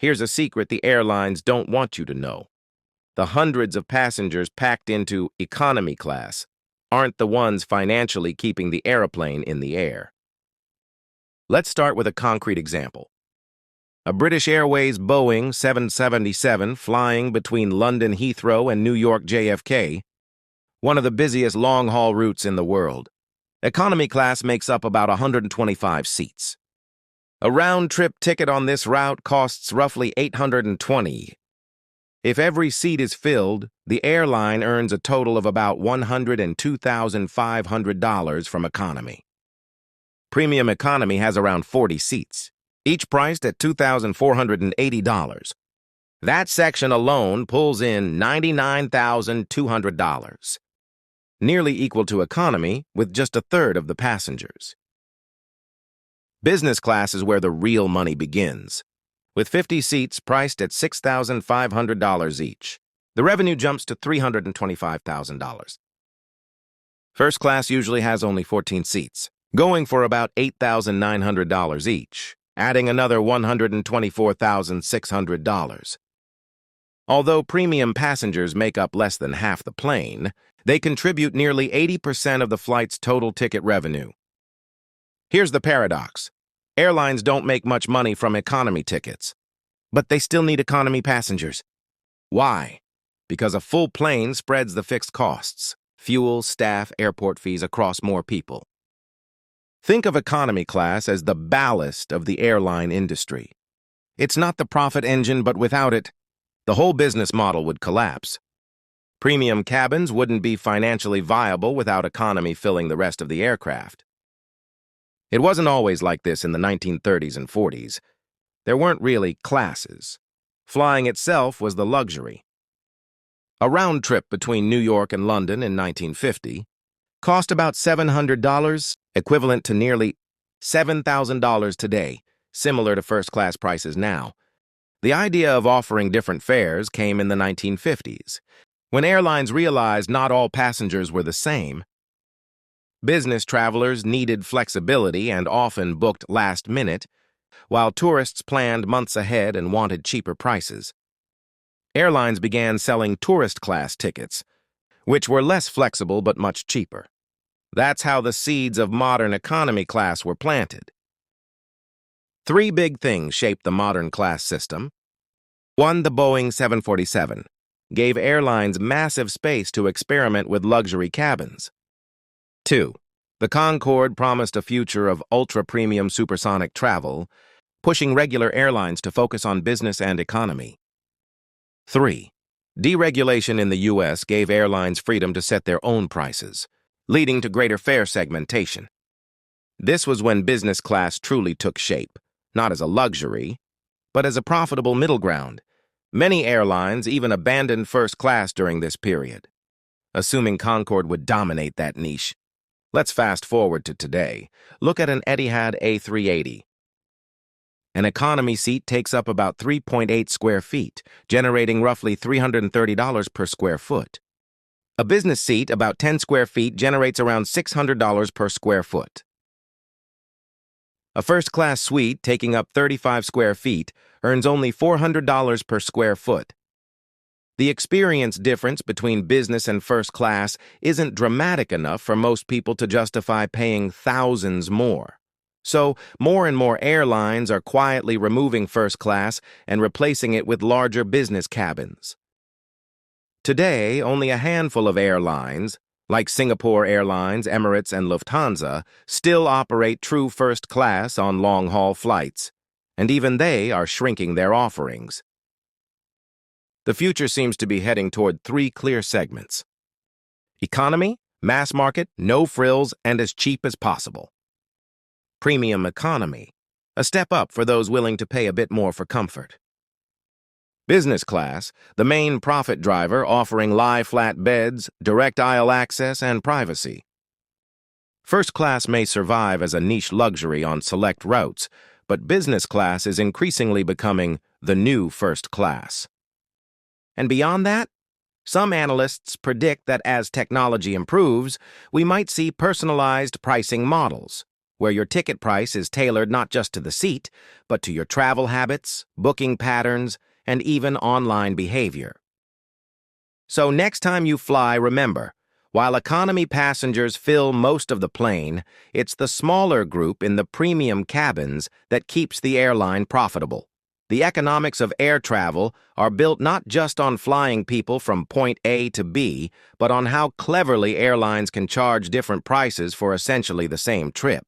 Here's a secret the airlines don't want you to know. The hundreds of passengers packed into economy class aren't the ones financially keeping the airplane in the air. Let's start with a concrete example. A British Airways Boeing 777 flying between London Heathrow and New York JFK, one of the busiest long-haul routes in the world. Economy class makes up about 125 seats. A round-trip ticket on this route costs roughly $820. If every seat is filled, the airline earns a total of about $102,500 from economy. Premium economy has around 40 seats, each priced at $2,480. That section alone pulls in $99,200, nearly equal to economy with just a third of the passengers. Business class is where the real money begins. With 50 seats priced at $6,500 each, the revenue jumps to $325,000. First class usually has only 14 seats, going for about $8,900 each, adding another $124,600. Although premium passengers make up less than half the plane, they contribute nearly 80% of the flight's total ticket revenue. Here's the paradox. Airlines don't make much money from economy tickets, but they still need economy passengers. Why? Because a full plane spreads the fixed costs, fuel, staff, airport fees across more people. Think of economy class as the ballast of the airline industry. It's not the profit engine, but without it, the whole business model would collapse. Premium cabins wouldn't be financially viable without economy filling the rest of the aircraft. It wasn't always like this in the 1930s and 40s. There weren't really classes. Flying itself was the luxury. A round trip between New York and London in 1950 cost about $700, equivalent to nearly $7,000 today, similar to first-class prices now. The idea of offering different fares came in the 1950s, when airlines realized not all passengers were the same. Business travelers needed flexibility and often booked last minute, while tourists planned months ahead and wanted cheaper prices. Airlines began selling tourist-class tickets, which were less flexible but much cheaper. That's how the seeds of modern economy class were planted. Three big things shaped the modern class system. One, the Boeing 747, gave airlines massive space to experiment with luxury cabins. 2. The Concorde promised a future of ultra-premium supersonic travel, pushing regular airlines to focus on business and economy. 3. Deregulation in the U.S. gave airlines freedom to set their own prices, leading to greater fare segmentation. This was when business class truly took shape, not as a luxury, but as a profitable middle ground. Many airlines even abandoned first class during this period, assuming Concorde would dominate that niche. Let's fast forward to today. Look at an Etihad A380. An economy seat takes up about 3.8 square feet, generating roughly $330 per square foot. A business seat, about 10 square feet, generates around $600 per square foot. A first-class suite, taking up 35 square feet, earns only $400 per square foot. The experience difference between business and first class isn't dramatic enough for most people to justify paying thousands more. So, more and more airlines are quietly removing first class and replacing it with larger business cabins. Today, only a handful of airlines, like Singapore Airlines, Emirates, and Lufthansa, still operate true first class on long-haul flights, and even they are shrinking their offerings. The future seems to be heading toward three clear segments: economy, mass market, no frills, and as cheap as possible. Premium economy, a step up for those willing to pay a bit more for comfort. Business class, the main profit driver, offering lie-flat beds, direct aisle access, and privacy. First class may survive as a niche luxury on select routes, but business class is increasingly becoming the new first class. And beyond that, some analysts predict that as technology improves, we might see personalized pricing models, where your ticket price is tailored not just to the seat, but to your travel habits, booking patterns, and even online behavior. So next time you fly, remember, while economy passengers fill most of the plane, it's the smaller group in the premium cabins that keeps the airline profitable. The economics of air travel are built not just on flying people from point A to B, but on how cleverly airlines can charge different prices for essentially the same trip.